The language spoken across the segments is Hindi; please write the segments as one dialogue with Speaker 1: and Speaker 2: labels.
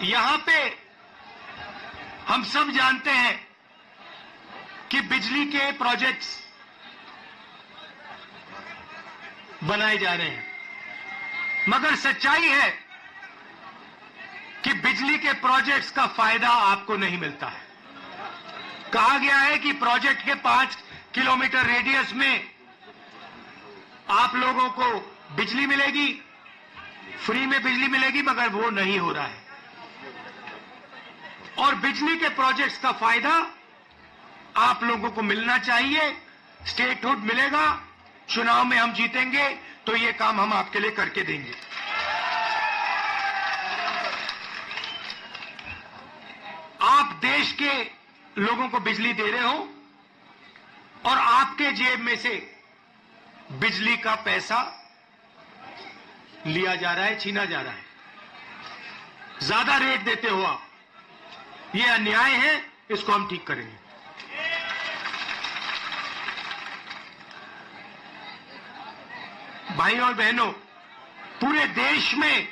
Speaker 1: यहां पे हम सब जानते हैं कि बिजली के प्रोजेक्ट्स बनाए जा रहे हैं, मगर सच्चाई है कि बिजली के प्रोजेक्ट्स का फायदा आपको नहीं मिलता है। कहा गया है कि प्रोजेक्ट के 5 किलोमीटर रेडियस में आप लोगों को बिजली मिलेगी, फ्री में बिजली मिलेगी, मगर वो नहीं हो रहा है। और बिजली के प्रोजेक्ट्स का फायदा आप लोगों को मिलना चाहिए, स्टेटहुड मिलेगा, चुनाव में हम जीतेंगे तो ये काम हम आपके लिए करके देंगे। आप देश के लोगों को बिजली दे रहे हो और आपके जेब में से बिजली का पैसा लिया जा रहा है, छीना जा रहा है, ज्यादा रेट देते हो आप। ये अन्याय है, इसको हम ठीक करेंगे। भाइयों और बहनों, पूरे देश में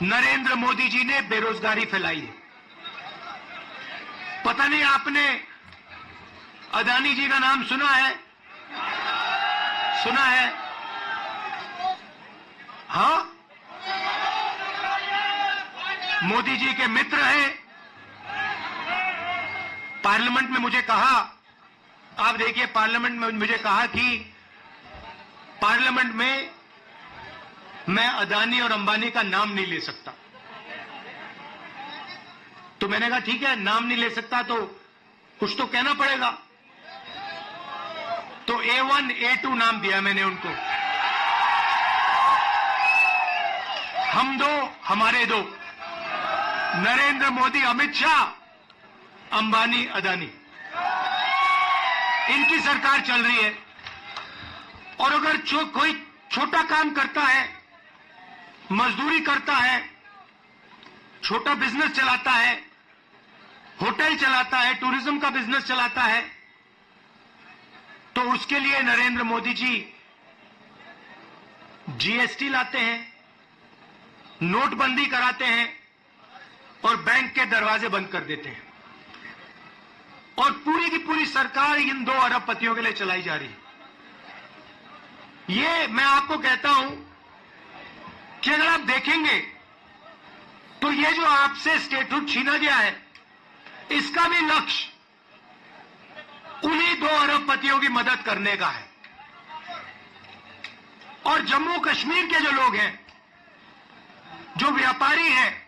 Speaker 1: नरेंद्र मोदी जी ने बेरोजगारी फैलाई है। पता नहीं आपने अदानी जी का नाम सुना है? सुना है? हाँ, मोदी जी के मित्र हैं। पार्लियामेंट में मुझे कहा, आप देखिए, पार्लियामेंट में मुझे कहा कि पार्लियामेंट में मैं अदानी और अंबानी का नाम नहीं ले सकता। तो मैंने कहा ठीक है, नाम नहीं ले सकता तो कुछ तो कहना पड़ेगा। तो A1 A2 नाम दिया मैंने उनको। हम दो, हमारे दो, नरेंद्र मोदी, अमित शाह, अंबानी, अदानी, इनकी सरकार चल रही है। और अगर कोई छोटा काम करता है, मजदूरी करता है, छोटा बिजनेस चलाता है, होटल चलाता है, टूरिज्म का बिजनेस चलाता है, तो उसके लिए नरेंद्र मोदी जी GST लाते हैं, नोटबंदी कराते हैं और बैंक के दरवाजे बंद कर देते हैं। और पूरी की पूरी सरकार इन 2 अरबपतियों के लिए चलाई जा रही है। ये मैं आपको कहता हूं कि अगर आप देखेंगे तो ये जो आपसे स्टेटहुड छीना गया है, इसका भी लक्ष्य उन्हीं 2 अरबपतियों की मदद करने का है। और जम्मू कश्मीर के जो लोग हैं, जो व्यापारी हैं,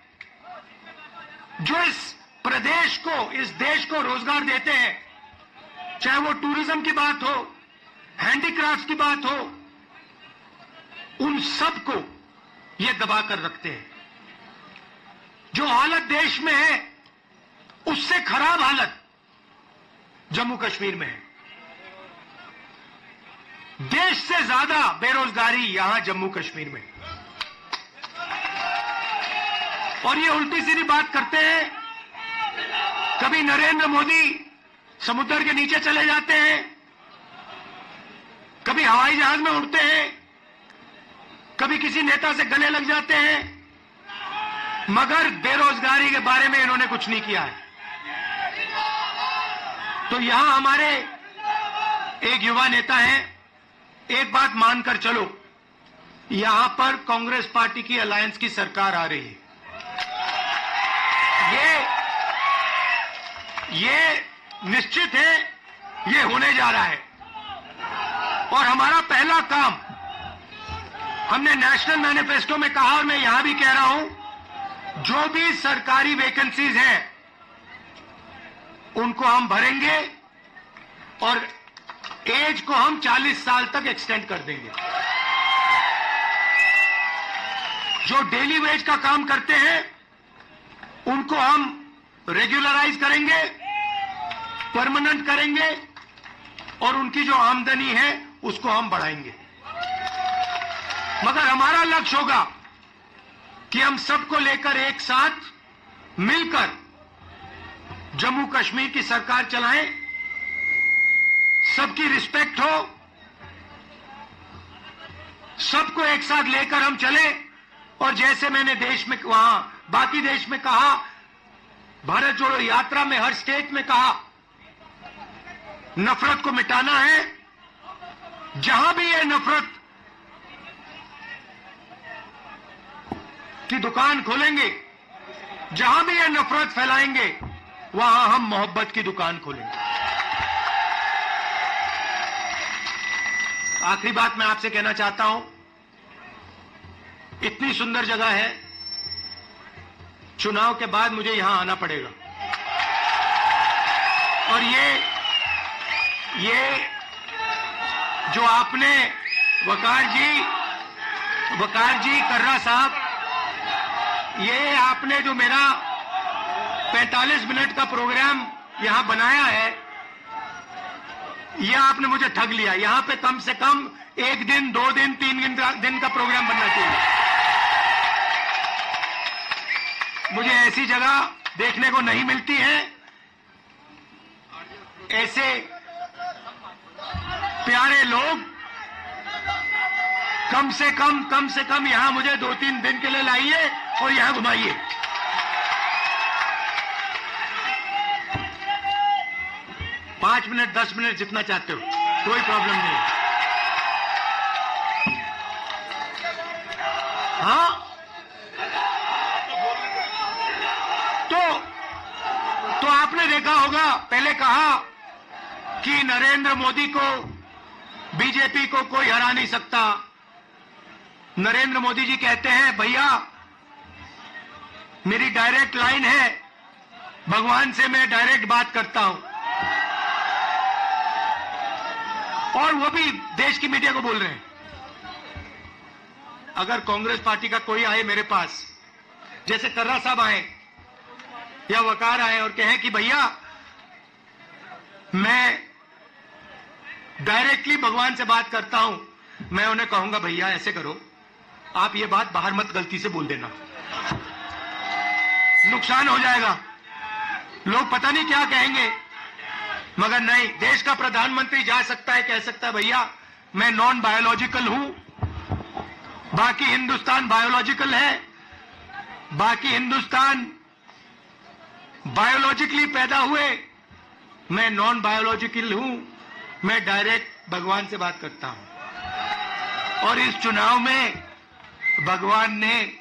Speaker 1: जो इस प्रदेश को, इस देश को रोजगार देते हैं, चाहे वो टूरिज्म की बात हो, हैंडीक्राफ्ट की बात हो, उन सबको ये दबा कर रखते हैं। जो हालत देश में है, उससे खराब हालत जम्मू कश्मीर में है। देश से ज्यादा बेरोजगारी यहां जम्मू कश्मीर में। और ये उल्टी सीधी बात करते हैं। कभी नरेंद्र मोदी समुद्र के नीचे चले जाते हैं, कभी हवाई जहाज में उड़ते हैं, कभी किसी नेता से गले लग जाते हैं, मगर बेरोजगारी के बारे में इन्होंने कुछ नहीं किया है। तो यहां हमारे एक युवा नेता हैं, एक बात मानकर चलो, यहां पर कांग्रेस पार्टी की अलायंस की सरकार आ रही है। ये निश्चित है, ये होने जा रहा है। और हमारा पहला काम, हमने नेशनल मैनिफेस्टो में कहा और मैं यहां भी कह रहा हूं, जो भी सरकारी वैकेंसीज हैं उनको हम भरेंगे और एज को हम 40 साल तक एक्सटेंड कर देंगे। जो डेली वेज का काम करते हैं उनको हम रेगुलराइज करेंगे, परमानेंट करेंगे और उनकी जो आमदनी है उसको हम बढ़ाएंगे। मगर हमारा लक्ष्य होगा कि हम सबको लेकर एक साथ मिलकर जम्मू कश्मीर की सरकार चलाएं, सबकी रिस्पेक्ट हो, सबको एक साथ लेकर हम चलें और जैसे मैंने देश में वहां बाकी देश में कहा, भारत जोड़ो यात्रा में हर स्टेट में कहा, नफरत को मिटाना है। जहां भी ये नफरत की दुकान खोलेंगे, जहां भी ये नफरत फैलाएंगे, वहां हम मोहब्बत की दुकान खोलेंगे। आखिरी बात मैं आपसे कहना चाहता हूं, इतनी सुंदर जगह है, चुनाव के बाद मुझे यहां आना पड़ेगा। और ये जो आपने वकार जी कर्रा साहब, ये आपने जो मेरा 45 मिनट का प्रोग्राम यहां बनाया है, यह आपने मुझे ठग लिया। यहां पे कम से कम 1 दिन, 2 दिन, 3 दिन का प्रोग्राम बनना चाहिए। मुझे ऐसी जगह देखने को नहीं मिलती है, ऐसे प्यारे लोग। कम से कम यहां मुझे 2-3 दिन के लिए लाइए और यहां घुमाइए। पांच मिनट, 10 मिनट, जितना चाहते हो, कोई प्रॉब्लम नहीं है। हाँ, तो आपने देखा होगा, पहले कहा कि नरेंद्र मोदी को, बीजेपी को कोई हरा नहीं सकता। नरेंद्र मोदी जी कहते हैं, भैया मेरी डायरेक्ट लाइन है, भगवान से मैं डायरेक्ट बात करता हूं। और वो भी देश की मीडिया को बोल रहे हैं। अगर कांग्रेस पार्टी का कोई आए मेरे पास, जैसे कर्रा साहब आए या वकार आए और कहें कि भैया मैं डायरेक्टली भगवान से बात करता हूं, मैं उन्हें कहूंगा, भैया ऐसे करो, आप ये बात बाहर मत गलती से बोल देना, नुकसान हो जाएगा, लोग पता नहीं क्या कहेंगे। मगर नहीं, देश का प्रधानमंत्री जा सकता है, कह सकता है, भैया मैं नॉन बायोलॉजिकल हूं, बाकी हिंदुस्तान बायोलॉजिकल है, बाकी हिंदुस्तान बायोलॉजिकली पैदा हुए, मैं नॉन बायोलॉजिकल हूं, मैं डायरेक्ट भगवान से बात करता हूं। और इस चुनाव में भगवान ने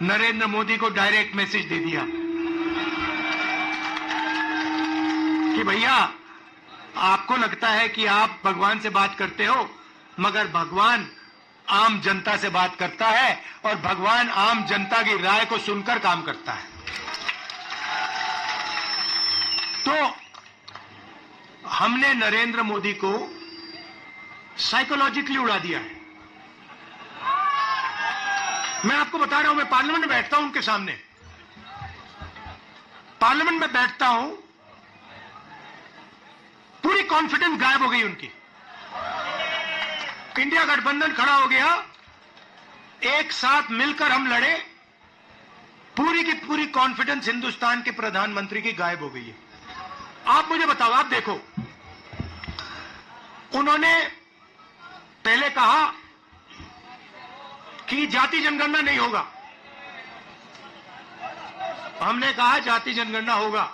Speaker 1: नरेंद्र मोदी को डायरेक्ट मैसेज दे दिया कि भैया आपको लगता है कि आप भगवान से बात करते हो, मगर भगवान आम जनता से बात करता है और भगवान आम जनता की राय को सुनकर काम करता है। तो हमने नरेंद्र मोदी को साइकोलॉजिकली उड़ा दिया है। मैं आपको बता रहा हूं, मैं पार्लियामेंट में बैठता हूं, उनके सामने पार्लियामेंट में बैठता हूं, पूरी कॉन्फिडेंस गायब हो गई उनकी। इंडिया गठबंधन खड़ा हो गया, एक साथ मिलकर हम लड़े, पूरी की पूरी कॉन्फिडेंस हिंदुस्तान के प्रधानमंत्री की गायब हो गई है। आप मुझे बताओ, आप देखो, उन्होंने पहले कहा कि जाति जनगणना नहीं होगा, हमने कहा जाति जनगणना होगा।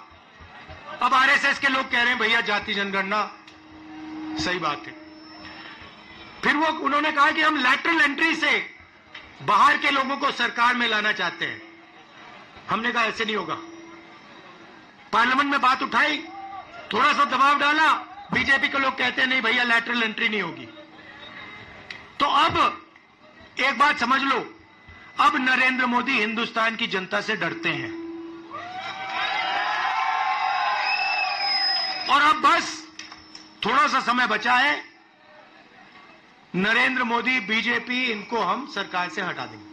Speaker 1: अब आरएसएस के लोग कह रहे हैं भैया जाति जनगणना सही बात है। फिर वो उन्होंने कहा कि हम लैटरल एंट्री से बाहर के लोगों को सरकार में लाना चाहते हैं। हमने कहा ऐसे नहीं होगा। पार्लियामेंट में बात उठाई, थोड़ा सा दबाव डाला, बीजेपी के लोग कहते हैं नहीं भैया लैटरल एंट्री नहीं होगी। तो अब एक बात समझ लो, अब नरेंद्र मोदी हिंदुस्तान की जनता से डरते हैं और अब बस थोड़ा सा समय बचा है, नरेंद्र मोदी, बीजेपी, इनको हम सरकार से हटा देंगे।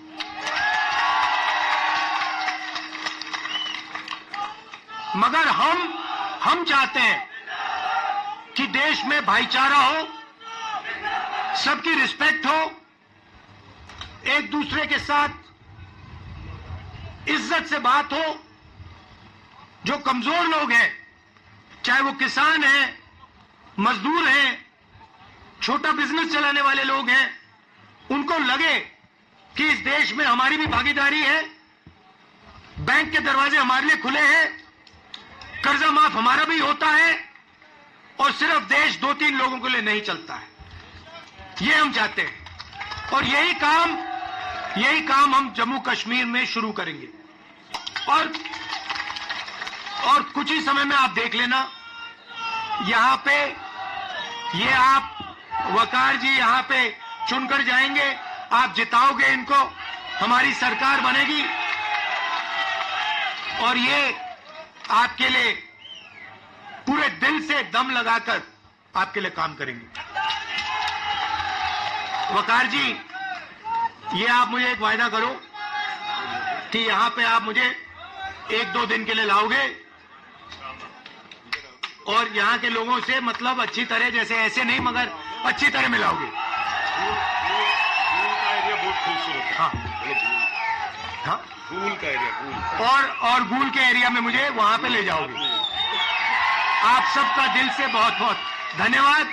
Speaker 1: मगर हम चाहते हैं कि देश में भाईचारा हो, सबकी रिस्पेक्ट हो, एक दूसरे के साथ इज्जत से बात हो। जो कमजोर लोग हैं, चाहे वो किसान हैं, मजदूर हैं, छोटा बिजनेस चलाने वाले लोग हैं, उनको लगे कि इस देश में हमारी भी भागीदारी है, बैंक के दरवाजे हमारे लिए खुले हैं, कर्जा माफ हमारा भी होता है, और सिर्फ देश 2-3 लोगों के लिए नहीं चलता है। ये हम चाहते हैं, और यही काम हम जम्मू कश्मीर में शुरू करेंगे। और कुछ ही समय में आप देख लेना, यहां पे ये आप वकार जी यहां पे चुनकर जाएंगे, आप जिताओगे इनको, हमारी सरकार बनेगी, और ये आपके लिए पूरे दिल से दम लगाकर आपके लिए काम करेंगे। वकार जी, ये आप मुझे एक वायदा करो कि यहां पे आप मुझे 1-2 दिन के लिए लाओगे, और यहां के लोगों से मतलब अच्छी तरह, जैसे ऐसे नहीं मगर अच्छी तरह मिलाओगे। हाँ हाँ,
Speaker 2: गूल का एरिया,
Speaker 1: और गूल के एरिया में मुझे वहां पे ले जाओगे। आप सबका दिल से बहुत बहुत धन्यवाद।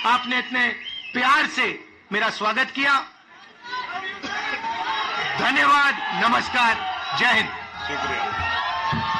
Speaker 1: आपने इतने प्यार से मेरा स्वागत किया। धन्यवाद, नमस्कार, जय हिंद।
Speaker 2: शुक्रिया।